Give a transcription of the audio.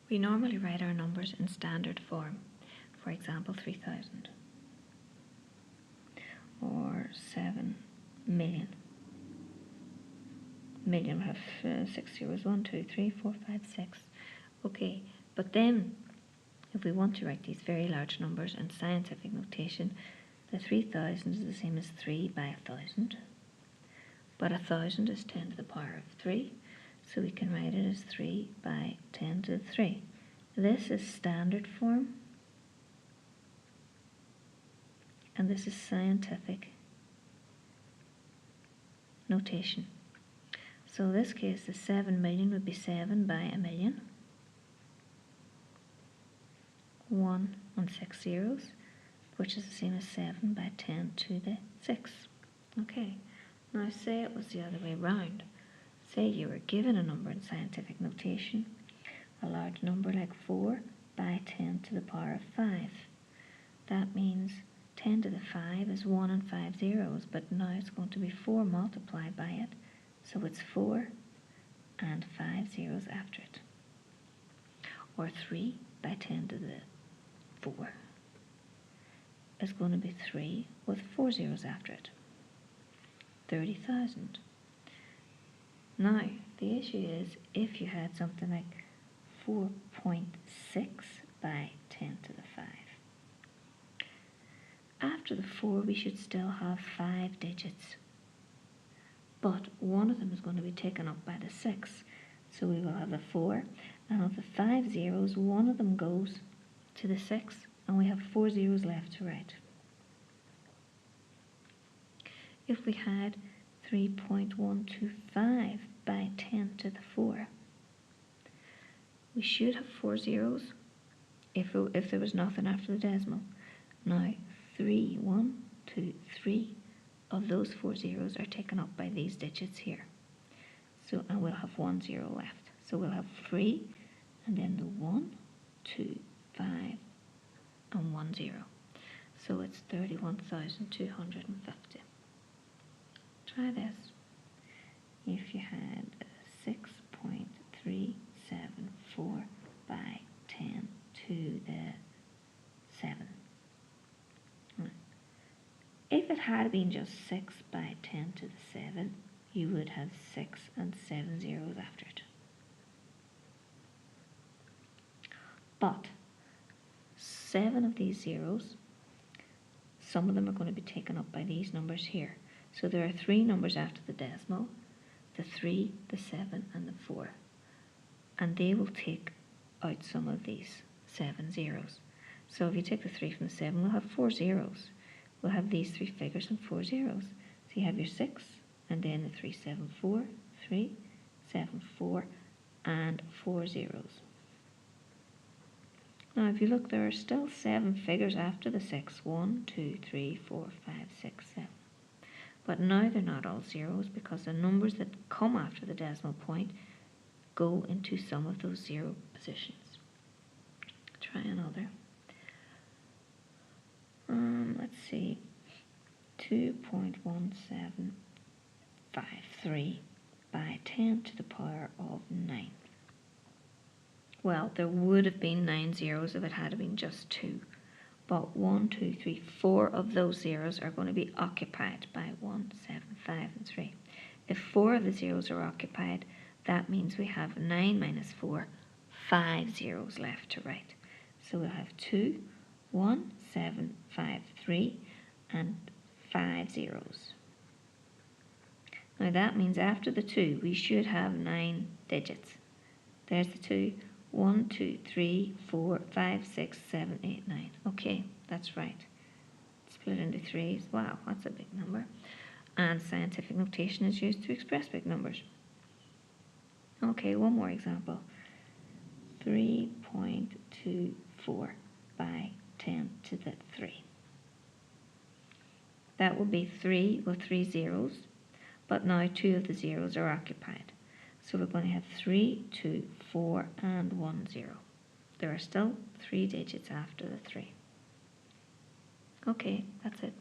We normally write our numbers in standard form. For example, 3,000 or 7 million. Million will have 6 zeros, 1, 2, 3, 4, 5, 6. Okay, but then if we want to write these very large numbers in scientific notation, the 3,000 is the same as 3 by 1,000. But 1,000 is 10 to the power of 3, so we can write it as 3 by 10 to the 3. This is standard form, and this is scientific notation. So in this case, the 7 million would be 7 by a million. 1 and 6 zeros, which is the same as 7 by 10 to the 6. Okay, now say it was the other way round. Say you were given a number in scientific notation, a large number like 4 by 10 to the power of 5. That means 10 to the 5 is 1 and 5 zeros, but now it's going to be 4 multiplied by it, so it's 4 and 5 zeros after it. Or 3 by 10 to the 4 is going to be 3 with 4 zeros after it. 30,000. Now, the issue is if you had something like 4.6 by 10 to the 5. After the 4, we should still have 5 digits. But one of them is going to be taken up by the 6. So we will have the 4, and of the 5 zeros, one of them goes to the 6, and we have 4 zeros left to write. If we had 3.125 by 10 to the 4, we should have 4 zeros if there was nothing after the decimal. Now, 1, 2, 3 of those 4 zeros are taken up by these digits here. So, and we'll have 1 zero left. So we'll have 3, and then the 1, 2, 5, and 1 0. So it's 31,250. Try this. If you had 6.374 by 10 to the 7. If it had been just 6 by 10 to the 7, you would have 6 and 7 zeros after it. But 7 of these zeros, some of them are going to be taken up by these numbers here. So there are 3 numbers after the decimal, the 3, the 7, and the 4. And they will take out some of these 7 zeros. So if you take the 3 from the 7, we'll have 4 zeros. We'll have these 3 figures and 4 zeros. So you have your 6, and then the 3, 7, 4, 3, 7, 4, and 4 zeros. Now if you look, there are still 7 figures after the 6. 1, 2, 3, 4, 5, 6, 7. But now they're not all zeros because the numbers that come after the decimal point go into some of those 0 positions. Try another. Let's see, 2.1753 by 10 to the power of 9. Well, there would have been 9 zeros if it had been just 2. But 1, 2, 3, 4 of those zeros are going to be occupied by 1, 7, 5, and 3. If 4 of the zeros are occupied, that means we have 9 minus 4, 5 zeros left to write. So we'll have 2, 1, 7, 5, 3, and 5 zeros. Now that means after the 2, we should have 9 digits. There's the 2. 1, 2, 3, 4, 5, 6, 7, 8, 9. Okay, that's right. Split into 3s. Wow, that's a big number. And scientific notation is used to express big numbers. Okay, one more example. 3.24 by 10 to the 3. That will be 3 with 3 zeros, but now 2 of the zeros are occupied. So we're going to have 3, 2, 4, and 1 0. There are still 3 digits after the 3. Okay, that's it.